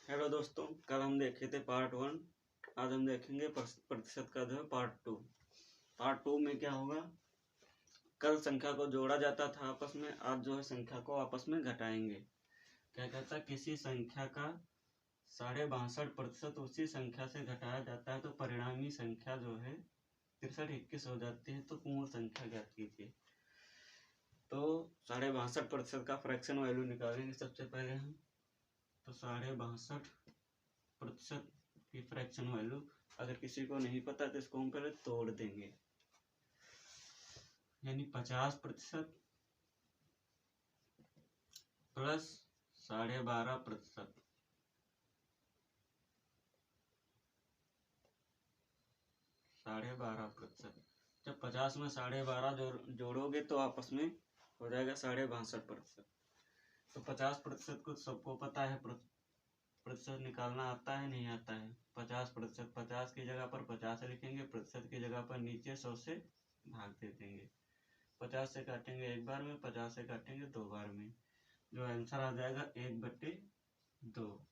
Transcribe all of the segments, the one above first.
Hello दोस्तों, कल हम देखे थे पार्ट 1। आज हम देखेंगे प्रतिशत का जो है पार्ट 2। पार्ट 2 में क्या होगा, कल संख्या को जोड़ा जाता था आपस में, आज जो है संख्या को आपस में घटाएंगे। क्या कहता है, किसी संख्या का 62.5% उसी संख्या से घटाया जाता है तो परिणामी संख्या जो है 6321 हो जाती है। तो पूर्ण संख्या ज्ञात कीजिए। तो 62.5% का फ्रैक्शन वैल्यू निकालेंगे सबसे पहले हम। तो 62.5% की फ्रैक्शन वैल्यू अगर किसी को नहीं पता तो इसको हम पहले तोड़ देंगे, यानी 50% प्लस 12.5%। जब 50 में 12.5 जोड़ोगे तो आपस में हो जाएगा 62.5%। तो 50% को सबको पता है, प्रतिशत निकालना आता है नहीं आता है। 50%, 50 की जगह पर 50 लिखेंगे, प्रतिशत की जगह पर नीचे 100 से भाग दे देंगे। 50 से काटेंगे एक बार में, 50 से काटेंगे 2 बार में। जो आंसर आ जाएगा 1/2।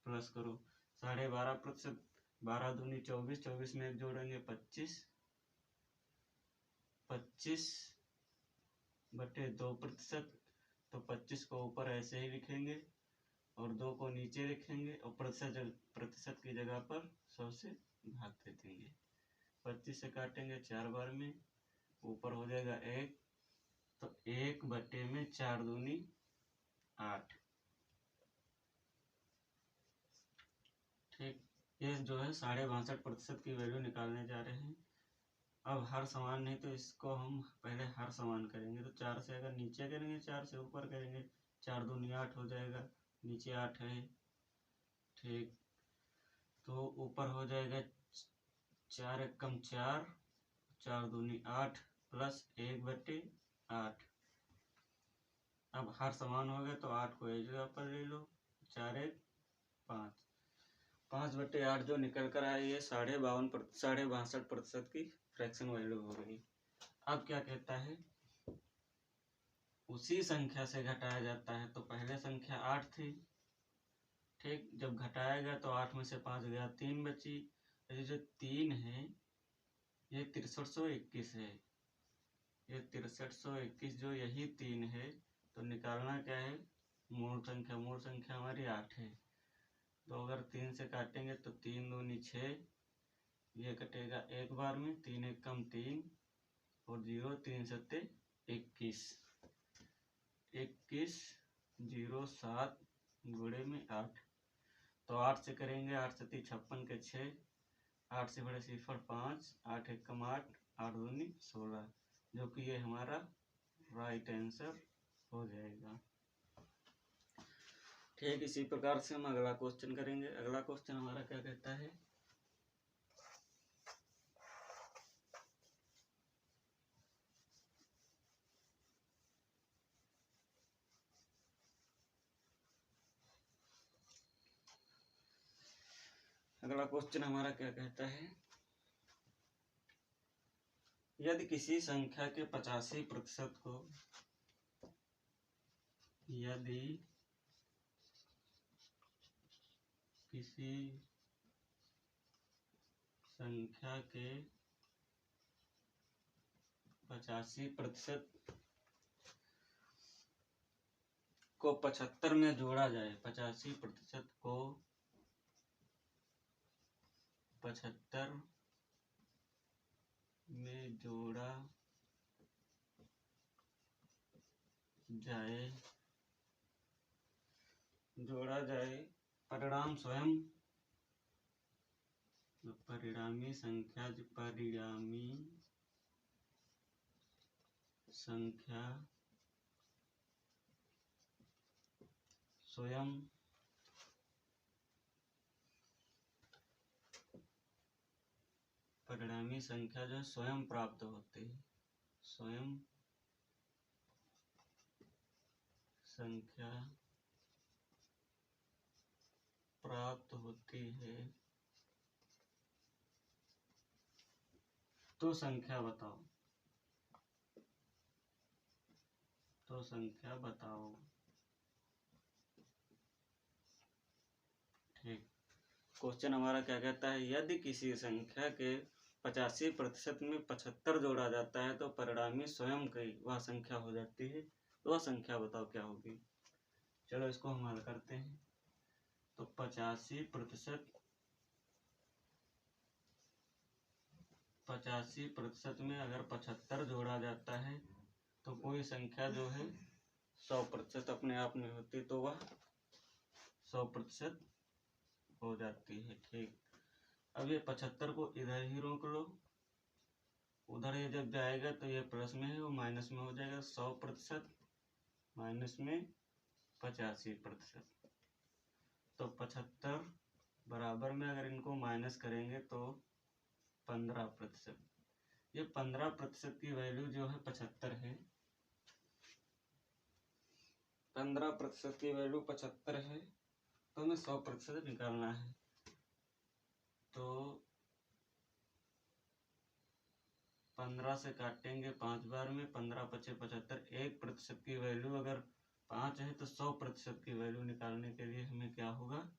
प्लस करो 12.5%, 12 दूनी 24, 24 में एक जोड़ेंगे 25, 25/2%। तो 25 को ऊपर ऐसे ही लिखेंगे और 2 को नीचे लिखेंगे और प्रतिशत की जगह पर 100 से भाग दे देंगे। 25 से काटेंगे 4 बार में, ऊपर हो जाएगा 1। तो 1/4 दूनी 8। ठीक, ये जो है 62.5% की वैल्यू निकालने जा रहे हैं। अब हर समान नहीं तो इसको हम पहले हर समान करेंगे। तो 4 से अगर नीचे करेंगे, 4 से ऊपर करेंगे, 4 दूनी 8 हो जाएगा, नीचे 8 है। ठीक, तो ऊपर हो जाएगा 4 एक कम 4, 4 दूनी 8 प्लस 1/8। अब हर समान हो गया तो 8 को एक जगह पर ले लो, 4 एक 5, 5/8 जो निकल कर आए ये 62.5% की फ्रैक्शन वैल्यू हो गई। अब क्या कहता है, उसी संख्या से घटाया जाता है। तो पहले संख्या 8 थी, ठीक, जब घटाया गया तो 8 में से 5 गया, 3 बची। ये जो 3 है ये 6321 है, ये 6321 जो यही 3 है। तो निकालना क्या है, मूल संख्या। मूल संख्या हमारी 8 है। तो अगर 3 से काटेंगे तो 3 दूनी 6, ये कटेगा एक बार में, 3 एक कम 3 और 0, 3 सत्ते 21, 21 0 7 गुणे में 8। तो 8 से करेंगे, 8 सत्ती 56 के 6, 8 से बड़े सिफर 5, 8 एक कम 8, 8 दूनी 16, जो कि ये हमारा राइट आंसर हो जाएगा। ठीक, इसी प्रकार से हम अगला क्वेश्चन करेंगे। अगला क्वेश्चन हमारा क्या कहता है, अगला क्वेश्चन हमारा क्या कहता है, यदि किसी संख्या के 85% को, यदि किसी संख्या के 85% को 75 में जोड़ा जाए, 85% को 75 में जोड़ा जाए, परिणाम स्वयं, परिणामी संख्या स्वयं परिणामी संख्या जो स्वयं प्राप्त होती है, स्वयं संख्या प्राप्त होती है, तो संख्या बताओ, ठीक, क्वेश्चन हमारा क्या कहता है, यदि किसी संख्या के 85% में 75 जोड़ा जाता है तो परिणामी स्वयं की वह संख्या हो जाती है, तो वह संख्या बताओ क्या होगी। चलो इसको हम हल करते हैं। तो 85% में अगर 75 जोड़ा जाता है तो कोई संख्या जो है 100% अपने आप में होती, तो वह 100% हो जाती है। ठीक, अब ये 75 को इधर ही रोक लो, उधर ये जब जाएगा तो ये प्लस में है वो माइनस में हो जाएगा। 100% माइनस में 85%, तो 75 बराबर में अगर इनको माइनस करेंगे तो 15%। ये 15% की वैल्यू जो है 75 है, 15% की वैल्यू 75 है, तो हमें 100% निकालना है। तो 15 से काटेंगे 5 बार में, 15 पचे 75, 1% की वैल्यू अगर 5 है तो 100% की वैल्यू निकालने के लिए हमें क्या होगा,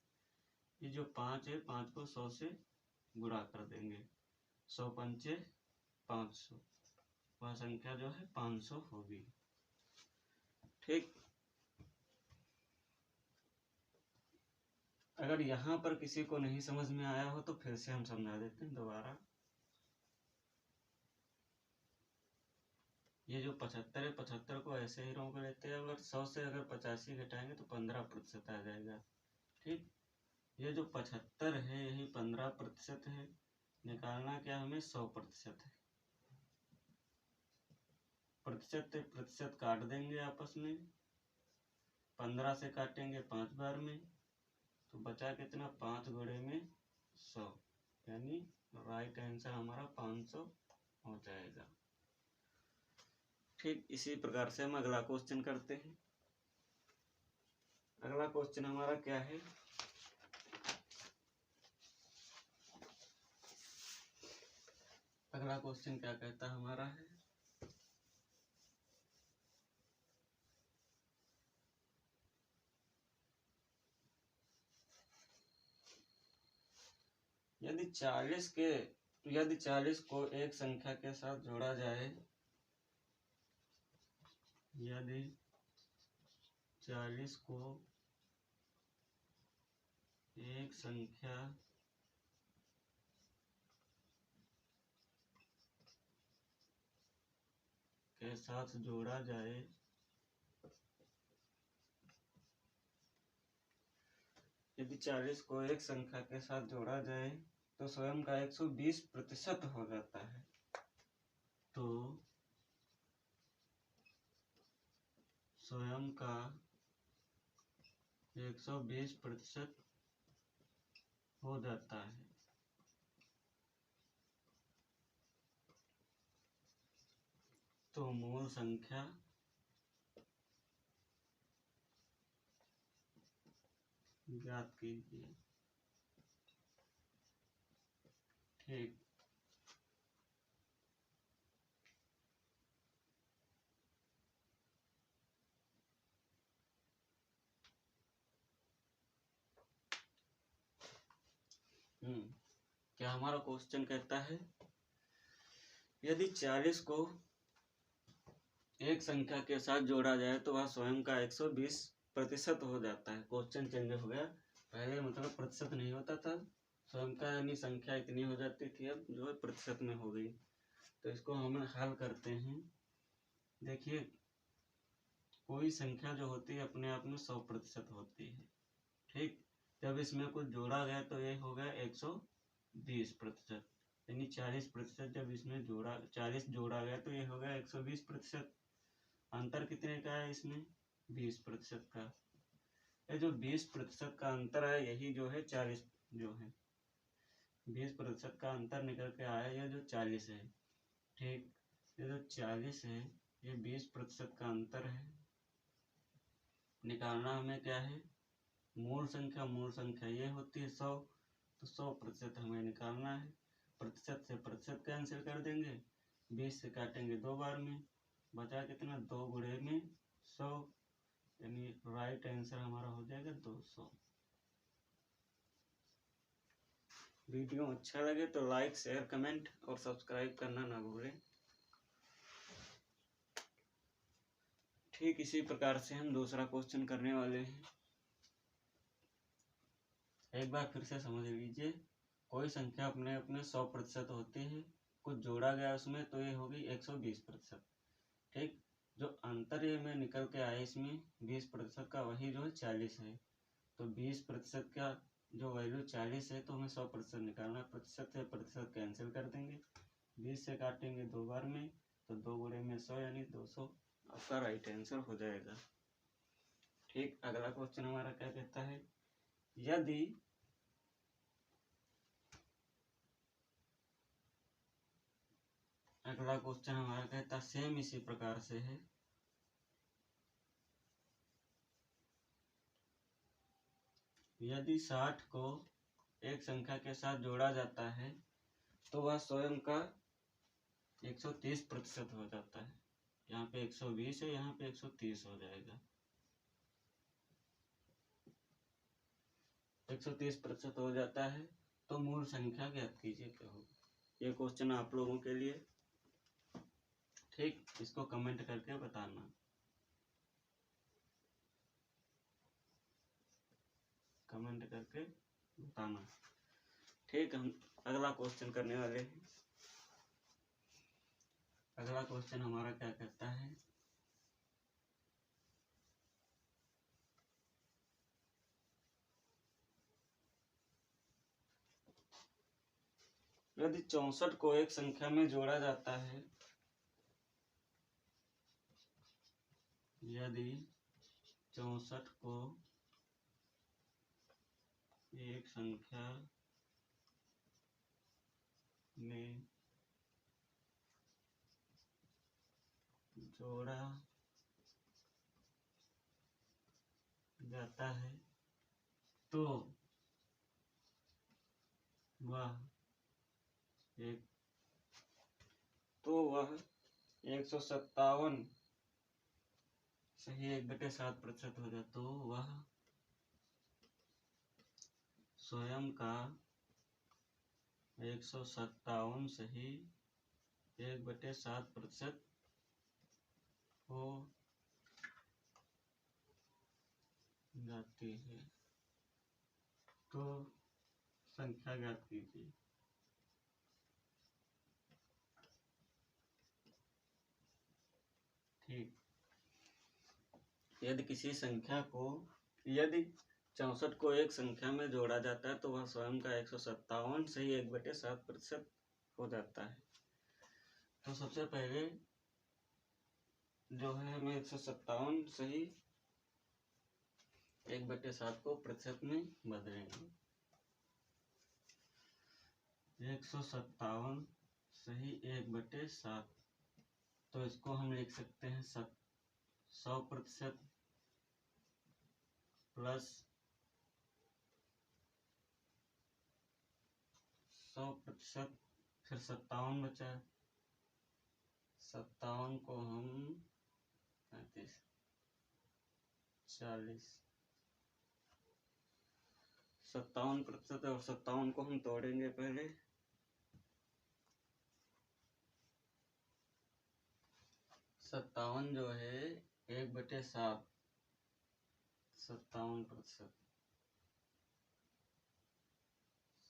ये जो 5 है 5 को 100 से गुणा कर देंगे, 100 पंचे 500, वह संख्या जो है 500 होगी। ठीक, अगर यहाँ पर किसी को नहीं समझ में आया हो तो फिर से हम समझा देते हैं दोबारा। ये जो 75 है 75 को ऐसे ही रोक लेते हैं, अगर 100 से अगर 85 घटाएंगे तो 15% आ जाएगा। ठीक, ये जो 75 है यही 15% है, निकालना क्या हमें 100% है। प्रतिशत से प्रतिशत काट देंगे आपस में, 15 से काटेंगे 5 बार में, तो बचा कितना, 5 गुणे में 100, यानी राइट आंसर हमारा 500 हो जाएगा। ठीक, इसी प्रकार से हम अगला क्वेश्चन करते हैं। अगला क्वेश्चन हमारा क्या है, अगला क्वेश्चन क्या कहता हमारा है, यदि 40 को एक संख्या के साथ जोड़ा जाए, यदि 40 को एक संख्या के साथ जोड़ा जाए, यदि 40 को एक संख्या के साथ जोड़ा जाए तो स्वयं का 120% हो जाता है, तो स्वयं का 120% हो जाता है। तो मूल संख्या ज्ञात कीजिए। ठीक, क्या हमारा क्वेश्चन कहता है, यदि 40 को एक संख्या के साथ जोड़ा जाए तो वह स्वयं का 120% हो जाता है। क्वेश्चन चेंज हो गया, पहले मतलब प्रतिशत नहीं होता था, स्वयं का यानी संख्या इतनी हो जाती थी, अब जो है प्रतिशत में हो गई। तो इसको हम हल करते हैं। देखिए, कोई संख्या जो होती है अपने आप में 100% होती है। ठीक, जब इसमें कुछ जोड़ा गया तो ये हो गया 120%, यानी 40%। जब इसमें 40 जोड़ा गया तो ये हो गया 120%। अंतर कितने का है इसमें, 20% का। ये जो 20% का अंतर है यही जो है 40 जो है 20% का अंतर निकल के आया, ये जो 40 है। ठीक, ये जो 40 है ये 20% का अंतर है। निकालना हमें क्या है, मूल संख्या ये होती है 100, तो 100% हमें निकालना है। प्रतिशत से प्रतिशत कैंसिल कर देंगे, 20 से काटेंगे 2 बार में, बचा कितना, 2 गुणे में 100, यानी राइट आंसर हमारा हो जाएगा 200। वीडियो अच्छा लगे तो लाइक, शेयर, कमेंट और सब्सक्राइब करना ना भूलें। ठीक इसी प्रकार से हम दूसरा क्वेश्चन करने वाले हैं। एक बार फिर से समझ लीजिए, कोई संख्या अपने अपने 100% होती है, कुछ जोड़ा गया उसमें तो ये होगी 120%। ठीक, जो अंतर ये में निकल के आए इसमें 20% का, वही जो है 40 है। तो 20% का जो वैल्यू 40 है, तो हमें 100% निकालना है। प्रतिशत से प्रतिशत कैंसिल कर देंगे, 20 से काटेंगे 2 बार में, तो 2 गुणे में 100 यानी 200 आपका राइट आंसर हो जाएगा। ठीक, अगला क्वेश्चन हमारा क्या कहता है, यदि अगला क्वेश्चन हमारा कहता है सेम इसी प्रकार से है, यदि 60 को एक संख्या के साथ जोड़ा जाता है तो वह स्वयं का 130% हो जाता है। यहाँ पे 120 है, यहाँ पे 130 हो जाएगा। 130% हो जाता है तो मूल संख्या ज्ञात कीजिए क्या होगा। ये क्वेश्चन आप लोगों के लिए। ठीक, इसको कमेंट करके बताना। कमेंट करके बताना। ठीक, हम अगला क्वेश्चन करने वाले हैं। अगला क्वेश्चन हमारा क्या कहता है, यदि 64 को एक संख्या में जोड़ा जाता है, यदि 64 को एक संख्या में जोड़ा जाता है तो वह 157 सही 1/7% हो जाए, तो वह स्वयं का 157 सही 1/7% हो जाती है। तो संख्या ज्ञात कीजिए। ठीक, यदि किसी संख्या को, यदि 64 को एक संख्या में जोड़ा जाता है तो वह स्वयं का 157 सही 1/7% हो जाता है। तो सबसे पहले जो है हमें 157 सही 1/7 को प्रतिशत में बदलेंगे। 157 सही 1/7, तो इसको हम लिख सकते हैं 100% प्लस 100%, फिर 57 बचा, 57 को हम 35 40, 57% और 57 को हम तोड़ेंगे पहले। 57 जो है 1/7, 57%,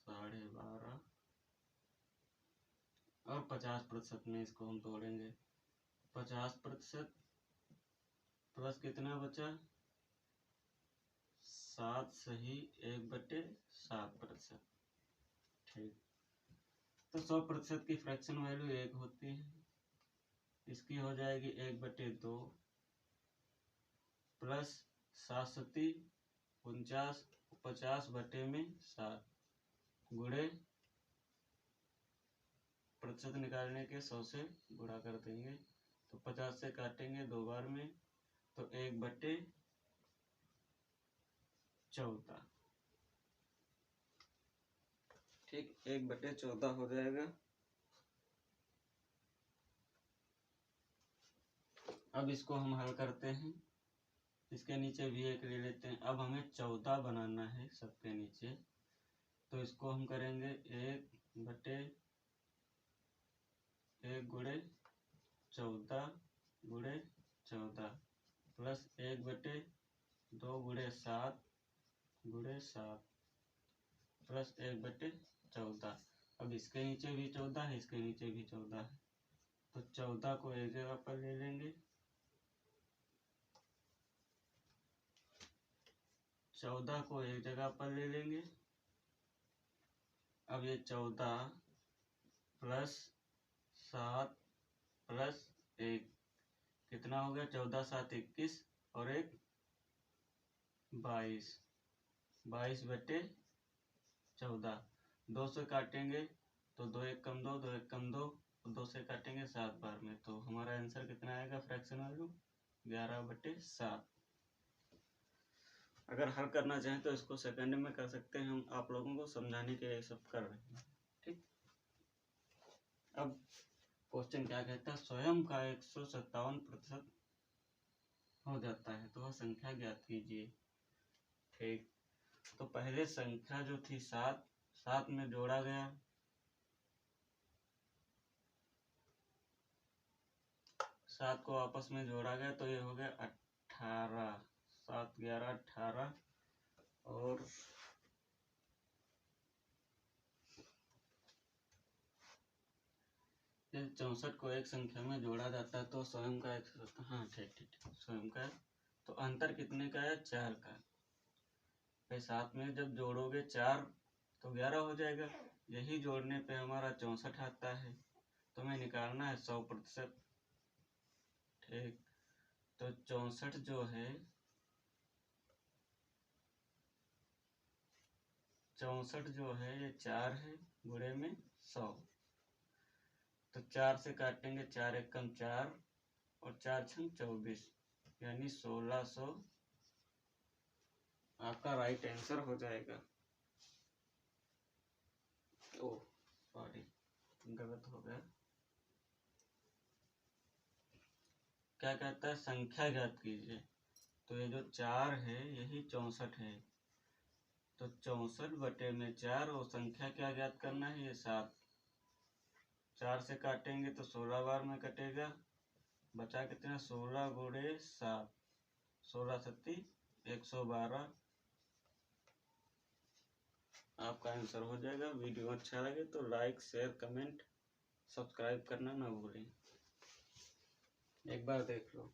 12.5 और 50% में इसको हम तोड़ेंगे। 50% प्लस कितना बचा, 7 सही 1/7%। ठीक, तो 100% की फ्रैक्शन वैल्यू 1 होती है, इसकी हो जाएगी 1/2 प्लस 7 49, 50/7 गुणे प्रतिशत निकालने के 100 से गुणा कर देंगे, तो 50 से काटेंगे 2 बार में, तो 1/14। ठीक, 1/14 हो जाएगा। अब इसको हम हल करते हैं, इसके नीचे भी 1 ले लेते हैं। अब हमें 14 बनाना है सबके नीचे, तो इसको हम करेंगे 1/1 गुणे 14 गुणे 14 प्लस 1/2 गुणे 7 गुणे 7 प्लस 1/14। अब इसके नीचे भी 14 है, इसके नीचे भी 14 है, तो 14 को एक जगह पर ले लेंगे, 14 को एक जगह पर ले लेंगे। अब ये 14 प्लस 7 प्लस 1 कितना हो गया? 14 7 21 और 1 22, 22/14। 2 से काटेंगे तो 2 1 कम 2, 2 1 कम 2, 2 से काटेंगे 7 बार में, तो हमारा आंसर कितना आएगा? Fraction value 11/7। अगर हल करना चाहें तो इसको सेकंड में कर सकते हैं, हम आप लोगों को समझाने के लिए सब कर रहे हैं। ठीक, अब क्वेश्चन क्या कहता है? स्वयं का 157% हो जाता है तो वह संख्या ज्ञात कीजिए। ठीक, तो पहले संख्या जो थी 7 में जोड़ा गया, 7 को आपस में जोड़ा गया तो ये हो गया 18, 7 11 18 और 64 को एक संख्या में जोड़ा जाता है तो स्वयं का 157, हाँ ठीक स्वयं का, तो अंतर कितने का है? 4 का। फिर 7 में जब जोड़ोगे 4 तो 11 हो जाएगा, यही जोड़ने पे हमारा 64 आता है, तो हमें निकालना है 100%। ठीक, तो 64 जो है 64 जो है ये 4 है गुणे में 100, तो 4 से काटेंगे, 4 1 कम 4 और 4 6 24 यानी 1600 आपका राइट आंसर हो जाएगा। ओह सॉरी, गलत हो गया। क्या कहता है? संख्या ज्ञात कीजिए। तो ये जो 4 है यही 64 है, तो 64/4 और संख्या क्या ज्ञात करना है? ये 7। 4 से काटेंगे तो 16 बार में कटेगा, बचा कितना? 16 गुणे 7, 16 7 112 आपका आंसर हो जाएगा। वीडियो अच्छा लगे तो लाइक शेयर कमेंट सब्सक्राइब करना ना भूलें। एक बार देख लो।